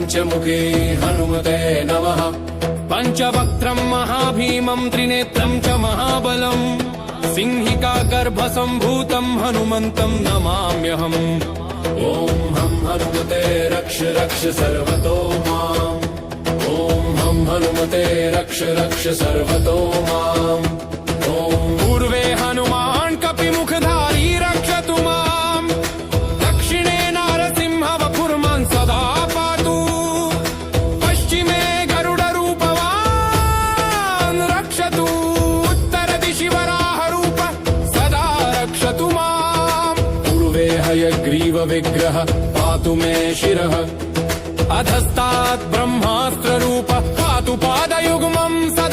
पञ्चमुखे हनुमते नमः। पञ्चवक्त्रं महाभीमं त्रिनेत्रं च महाबलम् सिंहिका गर्भसम्भूतं हनुमन्तं नमाम्यहम्। ॐ हं हनुमते रक्ष रक्ष सर्वतो माम्। ॐ हं हनुमते रक्ष रक्ष सर्वतो माम्। ॐ पूर्वे हनुमान् कपिमुखधारी रक्षतु माम्। दक्षिणे नारसिंह वपुर्मान् सदा पातु। पश्चिमे गरुडरूपवान् रक्षतु। उत्तरदिशि वराहरूप सदा रक्षतु माम्। पूर्वे हयग्रीवविग्रह पातु मे शिरः। अधस्तात् ब्रह्मास्त्ररूप पातु पादयुग्मं सदा।